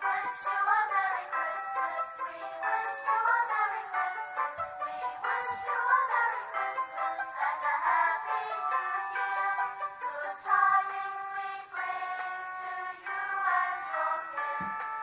wish you a Merry Christmas. We wish you a Merry Christmas. We wish you a Merry Christmas and a Happy New Year. Good tidings we bring to you and your kin.